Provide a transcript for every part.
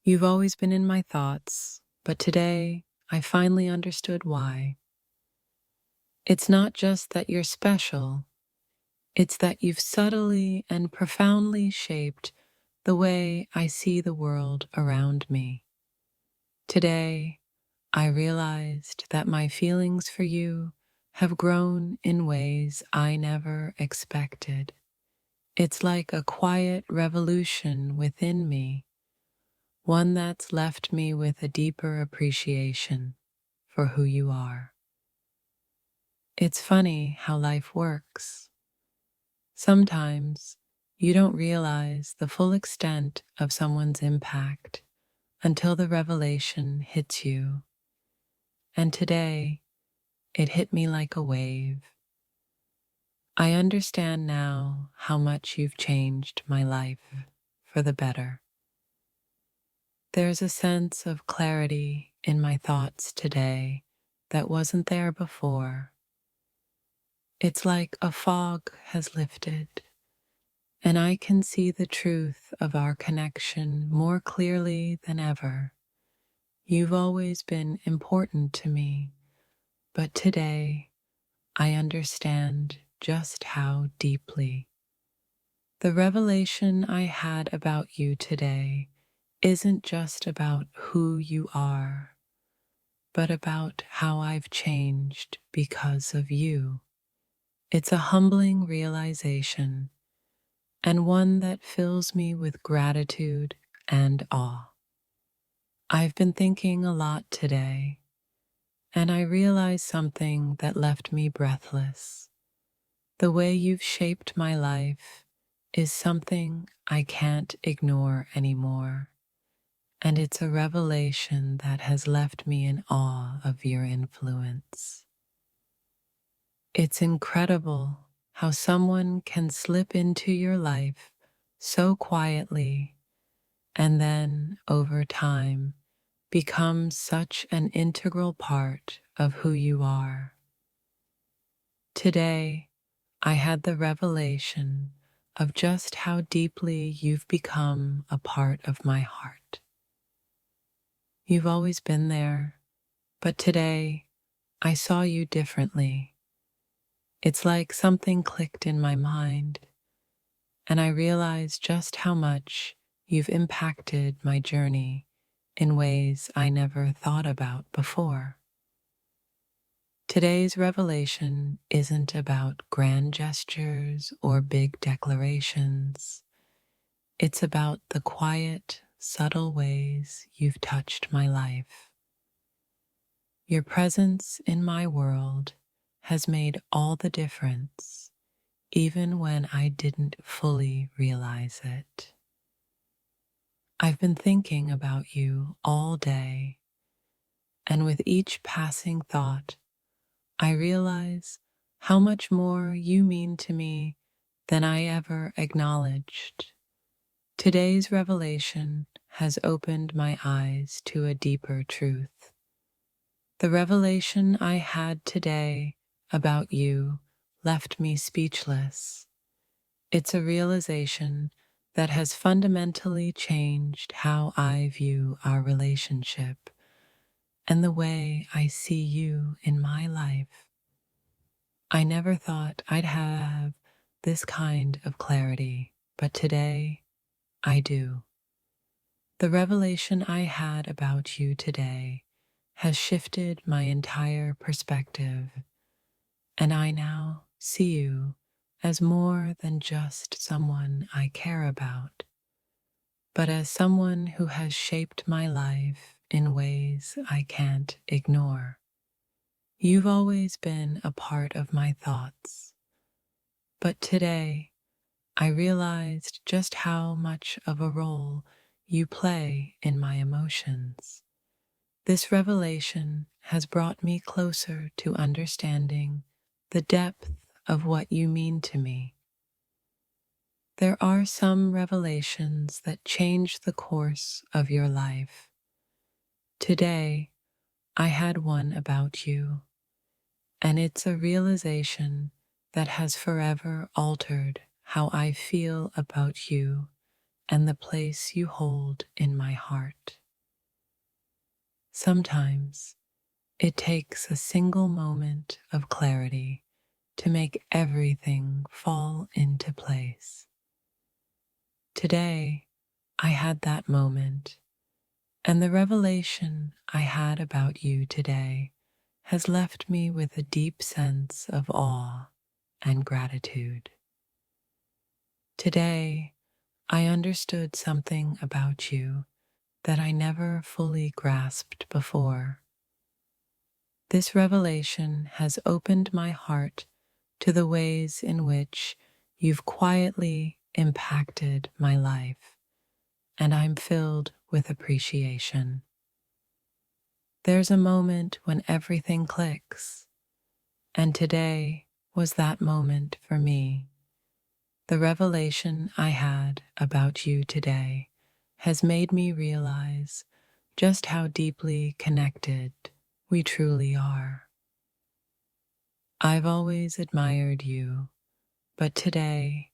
You've always been in my thoughts, but today I finally understood why. It's not just that you're special, it's that you've subtly and profoundly shaped the way I see the world around me. Today, I realized that my feelings for you have grown in ways I never expected. It's like a quiet revolution within me, one that's left me with a deeper appreciation for who you are. It's funny how life works. Sometimes you don't realize the full extent of someone's impact until the revelation hits you. And today, it hit me like a wave. I understand now how much you've changed my life for the better. There's a sense of clarity in my thoughts today that wasn't there before. It's like a fog has lifted, and I can see the truth of our connection more clearly than ever. You've always been important to me, but today I understand just how deeply. The revelation I had about you today isn't just about who you are, but about how I've changed because of you. It's a humbling realization, and one that fills me with gratitude and awe. I've been thinking a lot today, and I realized something that left me breathless. The way you've shaped my life is something I can't ignore anymore, and it's a revelation that has left me in awe of your influence. It's incredible how someone can slip into your life so quietly and then, over time, become such an integral part of who you are. Today, I had the revelation of just how deeply you've become a part of my heart. You've always been there, but today I saw you differently. It's like something clicked in my mind, and I realized just how much you've impacted my journey in ways I never thought about before. Today's revelation isn't about grand gestures or big declarations. It's about the quiet, subtle ways you've touched my life. Your presence in my world has made all the difference, even when I didn't fully realize it. I've been thinking about you all day, and with each passing thought, I realize how much more you mean to me than I ever acknowledged. Today's revelation has opened my eyes to a deeper truth. The revelation I had today about you left me speechless. It's a realization that has fundamentally changed how I view our relationship and the way I see you in my life. I never thought I'd have this kind of clarity, but today I do. The revelation I had about you today has shifted my entire perspective, and I now see you as more than just someone I care about, but as someone who has shaped my life in ways I can't ignore. You've always been a part of my thoughts, but today I realized just how much of a role you play in my emotions. This revelation has brought me closer to understanding the depth of what you mean to me. There are some revelations that change the course of your life. Today, I had one about you, and it's a realization that has forever altered how I feel about you and the place you hold in my heart. Sometimes it takes a single moment of clarity to make everything fall into place. Today, I had that moment, and the revelation I had about you today has left me with a deep sense of awe and gratitude. Today, I understood something about you that I never fully grasped before. This revelation has opened my heart to the ways in which you've quietly impacted my life, and I'm filled with appreciation. There's a moment when everything clicks, and today was that moment for me. The revelation I had about you today has made me realize just how deeply connected we truly are. I've always admired you, but today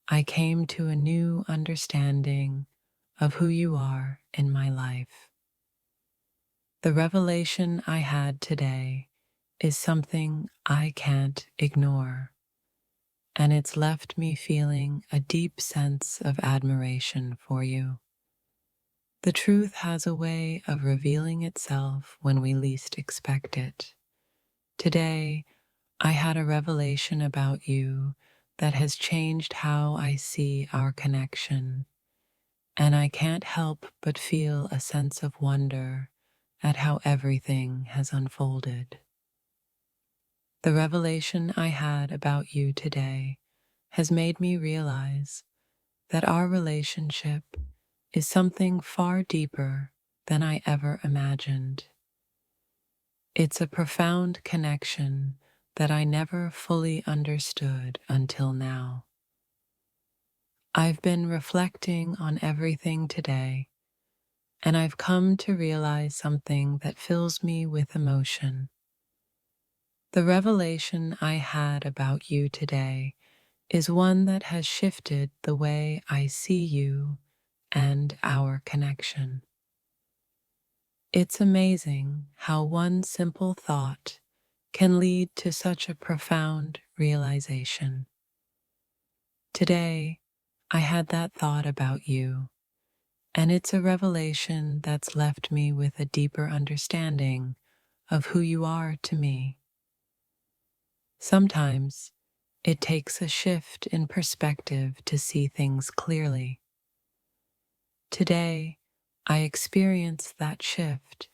I came to a new understanding of who you are in my life. The revelation I had today is something I can't ignore, and it's left me feeling a deep sense of admiration for you. The truth has a way of revealing itself when we least expect it. Today, I had a revelation about you that has changed how I see our connection, and I can't help but feel a sense of wonder at how everything has unfolded. The revelation I had about you today has made me realize that our relationship is something far deeper than I ever imagined. It's a profound connection that I never fully understood until now. I've been reflecting on everything today, and I've come to realize something that fills me with emotion. The revelation I had about you today is one that has shifted the way I see you and our connection. It's amazing how one simple thought can lead to such a profound realization. Today, I had that thought about you, and it's a revelation that's left me with a deeper understanding of who you are to me. Sometimes it takes a shift in perspective to see things clearly. Today, I experienced that shift,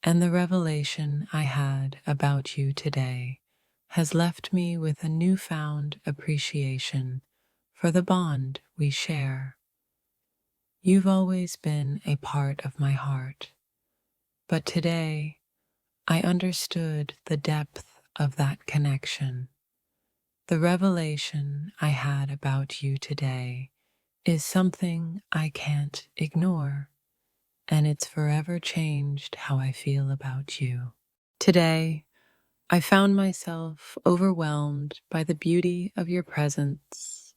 and the revelation I had about you today has left me with a newfound appreciation for the bond we share. You've always been a part of my heart, but today I understood the depth of that connection. The revelation I had about you today is something I can't ignore, and it's forever changed how I feel about you. Today, I found myself overwhelmed by the beauty of your presence.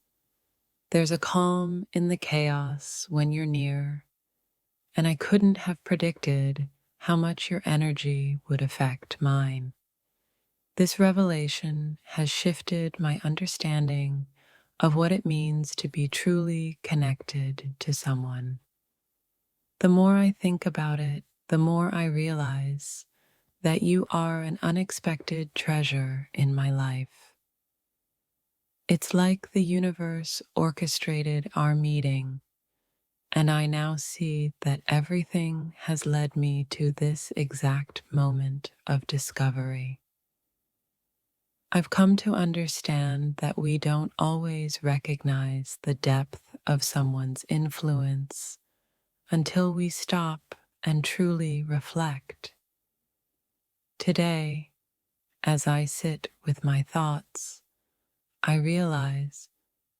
There's a calm in the chaos when you're near, and I couldn't have predicted how much your energy would affect mine. This revelation has shifted my understanding of what it means to be truly connected to someone. The more I think about it, the more I realize that you are an unexpected treasure in my life. It's like the universe orchestrated our meeting, and I now see that everything has led me to this exact moment of discovery. I've come to understand that we don't always recognize the depth of someone's influence until we stop and truly reflect. Today, as I sit with my thoughts, I realize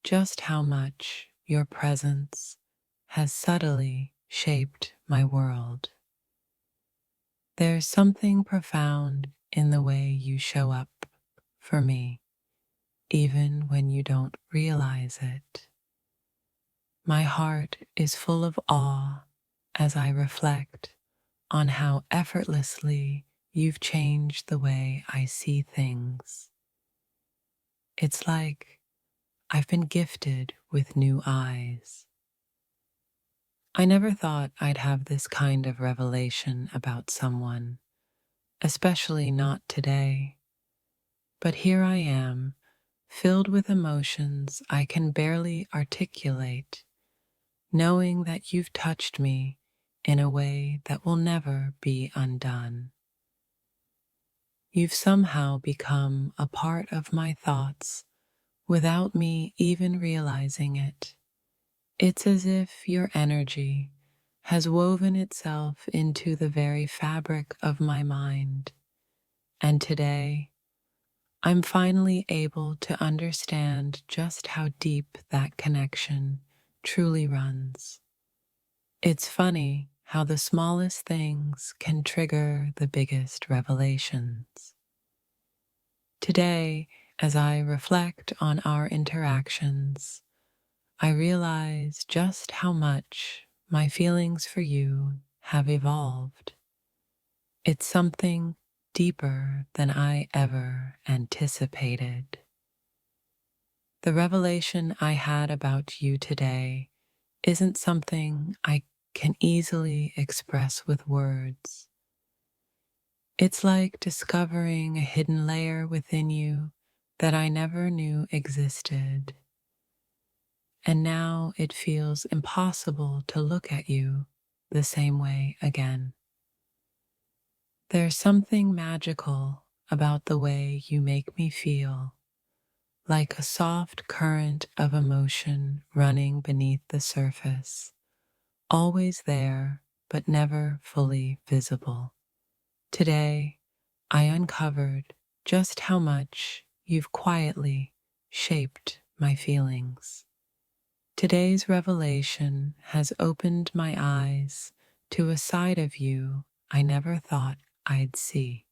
just how much your presence has subtly shaped my world. There's something profound in the way you show up for me, even when you don't realize it. My heart is full of awe as I reflect on how effortlessly you've changed the way I see things. It's like I've been gifted with new eyes. I never thought I'd have this kind of revelation about someone, especially not today. But here I am, filled with emotions I can barely articulate, knowing that you've touched me in a way that will never be undone. You've somehow become a part of my thoughts without me even realizing it. It's as if your energy has woven itself into the very fabric of my mind, and today I'm finally able to understand just how deep that connection truly runs. It's funny how the smallest things can trigger the biggest revelations. Today, as I reflect on our interactions, I realize just how much my feelings for you have evolved. It's something deeper than I ever anticipated. The revelation I had about you today isn't something I can easily express with words. It's like discovering a hidden layer within you that I never knew existed. And now it feels impossible to look at you the same way again. There's something magical about the way you make me feel, like a soft current of emotion running beneath the surface, always there but never fully visible. Today, I uncovered just how much you've quietly shaped my feelings. Today's revelation has opened my eyes to a side of you I never thought I'd see.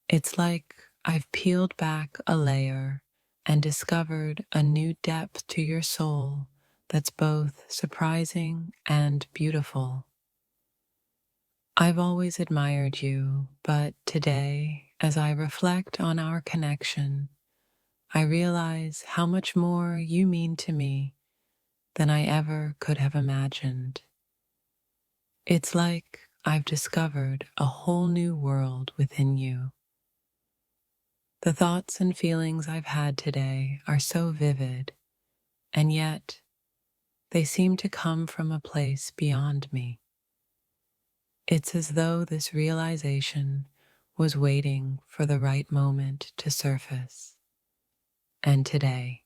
It's like I've peeled back a layer and discovered a new depth to your soul that's both surprising and beautiful. I've always admired you, but today, as I reflect on our connection, I realize how much more you mean to me than I ever could have imagined. It's like I've discovered a whole new world within you. The thoughts and feelings I've had today are so vivid, and yet they seem to come from a place beyond me. It's as though this realization was waiting for the right moment to surface, and today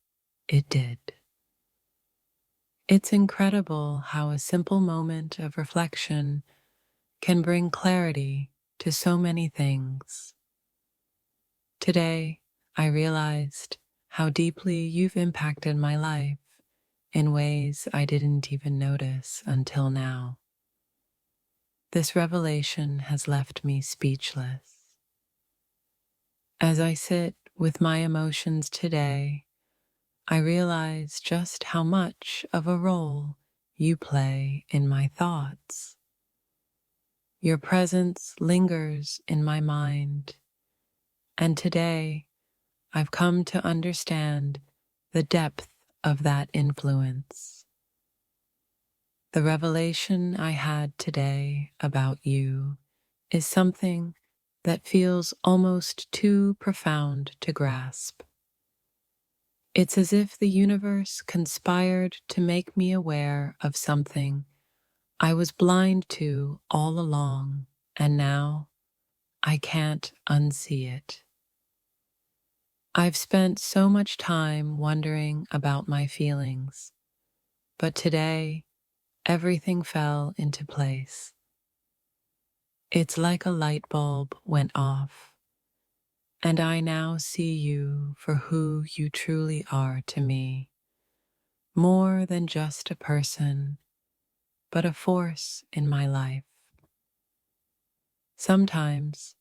it did. It's incredible how a simple moment of reflection can bring clarity to so many things. Today, I realized how deeply you've impacted my life in ways I didn't even notice until now. This revelation has left me speechless. As I sit with my emotions today, I realize just how much of a role you play in my thoughts. Your presence lingers in my mind, and today I've come to understand the depth of that influence. The revelation I had today about you is something that feels almost too profound to grasp. It's as if the universe conspired to make me aware of something I was blind to all along, and now I can't unsee it. I've spent so much time wondering about my feelings, but today everything fell into place. It's like a light bulb went off, and I now see you for who you truly are to me, more than just a person, but a force in my life. Sometimes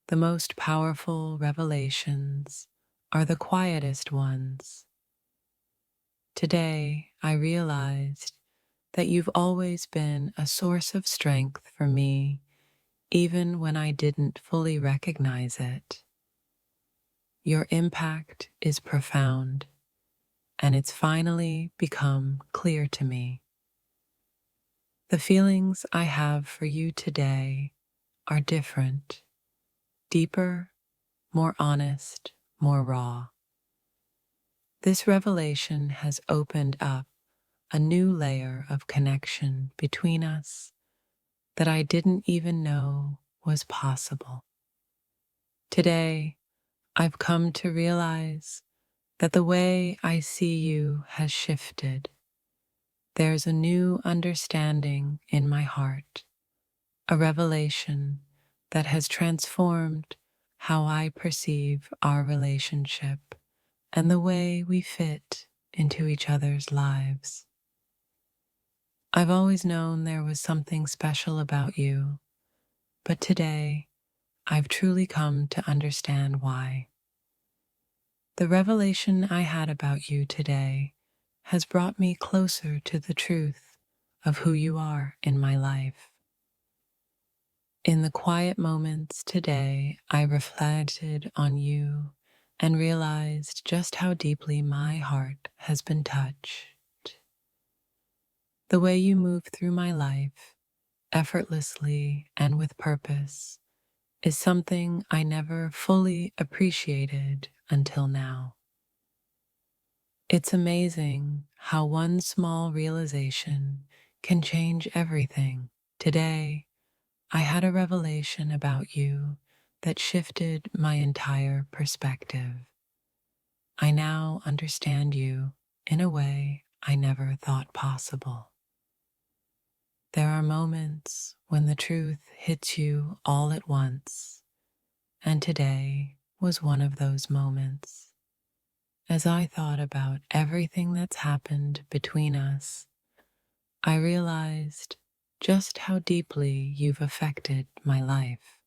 the most powerful revelations are the quietest ones. Today, I realized that you've always been a source of strength for me, even when I didn't fully recognize it. Your impact is profound, and it's finally become clear to me. The feelings I have for you today are different, deeper, more honest, more raw. This revelation has opened up a new layer of connection between us that I didn't even know was possible. Today, I've come to realize that the way I see you has shifted. There's a new understanding in my heart, a revelation that has transformed how I perceive our relationship and the way we fit into each other's lives. I've always known there was something special about you, but today I've truly come to understand why. The revelation I had about you today has brought me closer to the truth of who you are in my life. In the quiet moments today, I reflected on you and realized just how deeply my heart has been touched. The way you move through my life, effortlessly and with purpose, is something I never fully appreciated until now. It's amazing how one small realization can change everything. Today, I had a revelation about you that shifted my entire perspective. I now understand you in a way I never thought possible. There are moments when the truth hits you all at once, and today was one of those moments. As I thought about everything that's happened between us, I realized just how deeply you've affected my life.